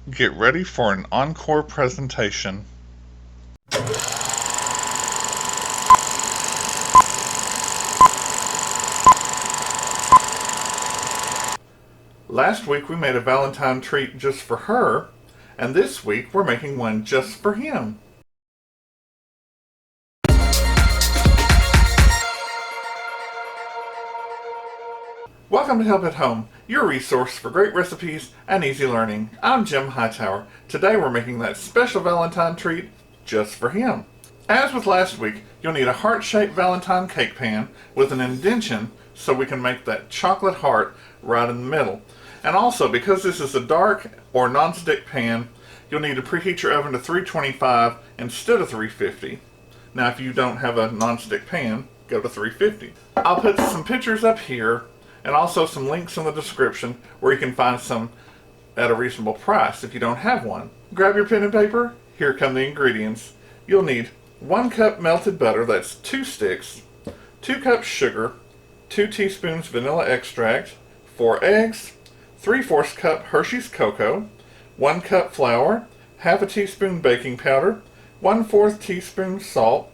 Get ready for an encore presentation. Last week we made a Valentine treat just for her, and this week we're making one just for him. Welcome to Help at Home, your resource for great recipes and easy learning. I'm Jim Hightower. Today we're making that special Valentine treat just for him. As with last week, you'll need a heart-shaped Valentine cake pan with an indentation so we can make that chocolate heart right in the middle. And also, because this is a dark or non-stick pan, you'll need to preheat your oven to 325 instead of 350. Now, if you don't have a non-stick pan, go to 350. I'll put some pictures up here and also some links in the description where you can find some at a reasonable price if you don't have one. Grab your pen and paper. Here come the ingredients. You'll need 1 cup melted butter, that's 2 sticks, 2 cups sugar, 2 teaspoons vanilla extract, 4 eggs, 3/4 cup Hershey's cocoa, 1 cup flour, half a teaspoon baking powder, 1/4 teaspoon salt.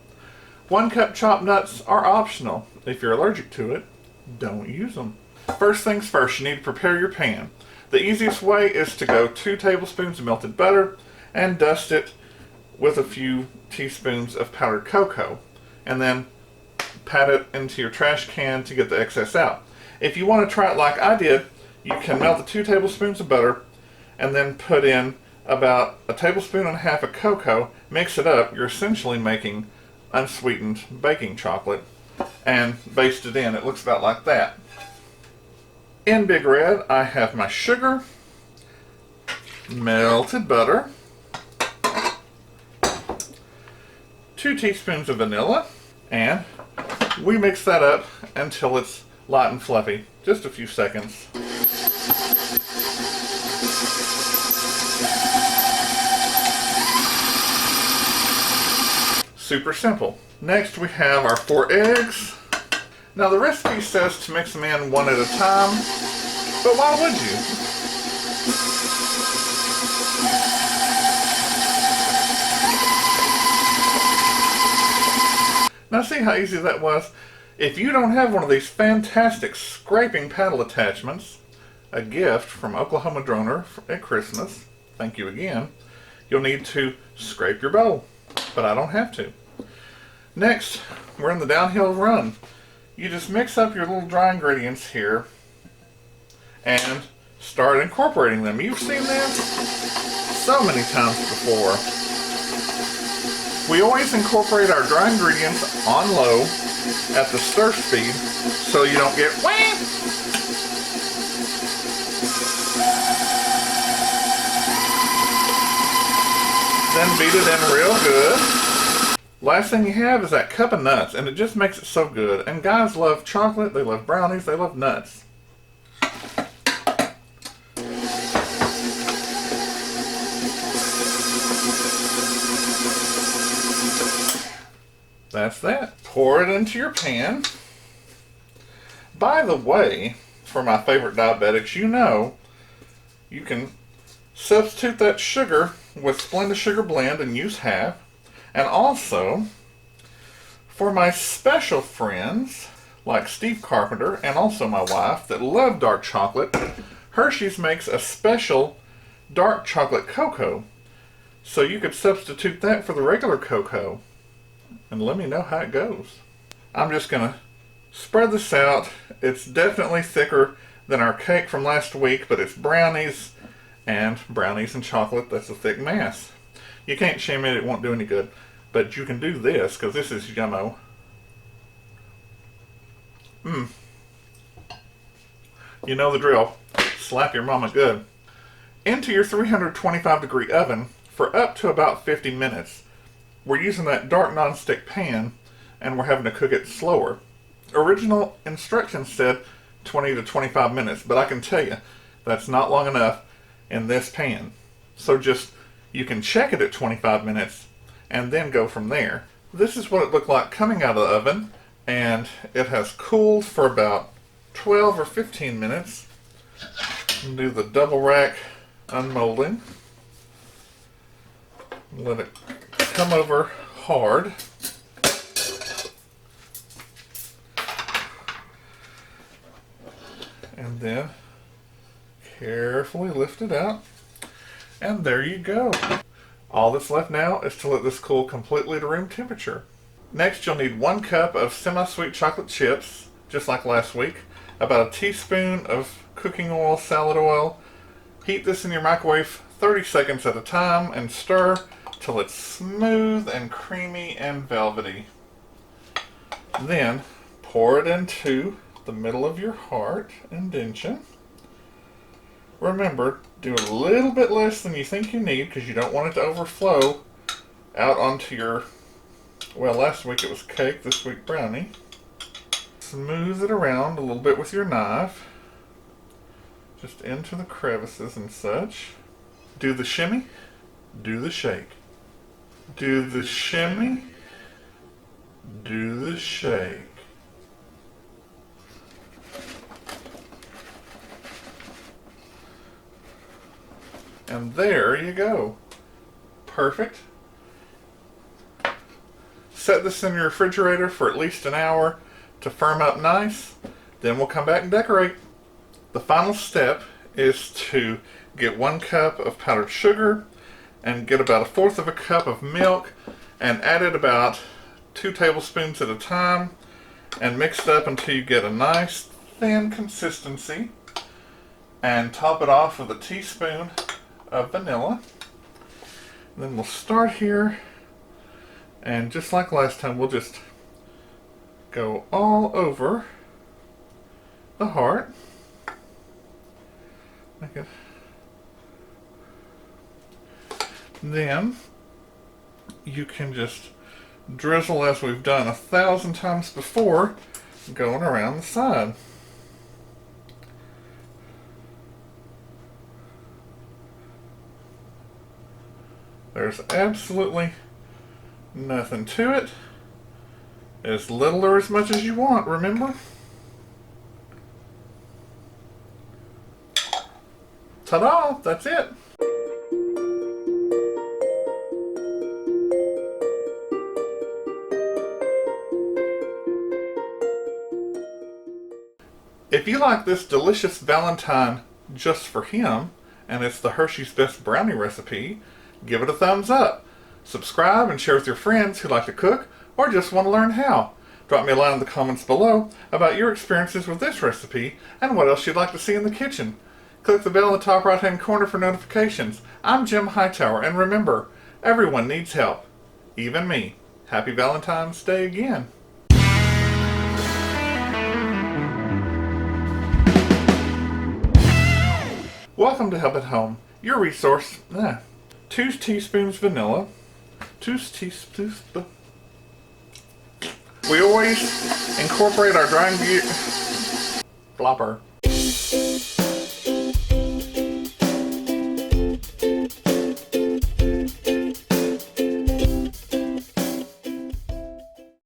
1 cup chopped nuts are optional. If you're allergic to it, don't use them. First things first, you need to prepare your pan. The easiest way is to go 2 tablespoons of melted butter and dust it with a few teaspoons of powdered cocoa, and then pat it into your trash can to get the excess out. If you want to try it like I did, you can melt the 2 tablespoons of butter and then put in about a tablespoon and a half of cocoa, mix it up. You're essentially making unsweetened baking chocolate, and baste it in. It looks about like that. In Big Red, I have my sugar, melted butter, 2 teaspoons of vanilla, and we mix that up until it's light and fluffy. Just a few seconds. Super simple. Next we have our 4 eggs. Now the recipe says to mix them in one at a time, but why would you? Now see how easy that was? If you don't have one of these fantastic scraping paddle attachments, a gift from Oklahoma Droner at Christmas, thank you again, you'll need to scrape your bowl, but I don't have to. Next, we're in the downhill run. You just mix up your little dry ingredients here and start incorporating them. You've seen this so many times before. We always incorporate our dry ingredients on low at the stir speed so you don't get wham! Then beat it in real good. Last thing you have is that cup of nuts, and it just makes it so good. And guys love chocolate, they love brownies, they love nuts. That's that. Pour it into your pan. By the way, for my favorite diabetics, you can substitute that sugar with Splenda Sugar Blend and use half. And also, for my special friends, like Steve Carpenter and also my wife that love dark chocolate, Hershey's makes a special dark chocolate cocoa. So you could substitute that for the regular cocoa. And let me know how it goes. I'm just going to spread this out. It's definitely thicker than our cake from last week, but it's brownies, and brownies and chocolate, that's a thick mass. You can't shim it, it won't do any good. But you can do this, because this is yummo. You know the drill. Slap your mama good. Into your 325 degree oven for up to about 50 minutes. We're using that dark non-stick pan, and we're having to cook it slower. Original instructions said 20 to 25 minutes, but I can tell you, that's not long enough in this pan. So you can check it at 25 minutes and then go from there. This is what it looked like coming out of the oven, and it has cooled for about 12 or 15 minutes. Do the double rack unmolding. Let it come over hard. And then carefully lift it out. And there you go. All that's left now is to let this cool completely to room temperature. Next, you'll need 1 cup of semi-sweet chocolate chips, just like last week, about a teaspoon of cooking oil, salad oil. Heat this in your microwave 30 seconds at a time and stir till it's smooth and creamy and velvety. Then pour it into the middle of your heart indention. Remember, do a little bit less than you think you need because you don't want it to overflow out onto your, well, last week it was cake, this week brownie. Smooth it around a little bit with your knife, just into the crevices and such. Do the shimmy, do the shake. Do the shimmy, do the shake. And there you go. Perfect. Set this in your refrigerator for at least an hour to firm up nice. Then we'll come back and decorate. The final step is to get 1 cup of powdered sugar and get about 1/4 of a cup of milk and add it about 2 tablespoons at a time and mix it up until you get a nice thin consistency, and top it off with a teaspoon of vanilla. Then we'll start here, and just like last time, we'll just go all over the heart. Make it. Then you can just drizzle, as we've done 1,000 times before, going around the side. There's absolutely nothing to it. As little or as much as you want, remember? Ta-da! That's it! If you like this delicious Valentine just for him, and it's the Hershey's Best Brownie recipe, give it a thumbs up. Subscribe and share with your friends who like to cook or just want to learn how. Drop me a line in the comments below about your experiences with this recipe and what else you'd like to see in the kitchen. Click the bell in the top right hand corner for notifications. I'm Jim Hightower, and remember, everyone needs help, even me. Happy Valentine's Day again. Welcome to Help at Home, your resource. 2 teaspoons vanilla, 2 teaspoons. We always incorporate our dry ingredients. Flopper.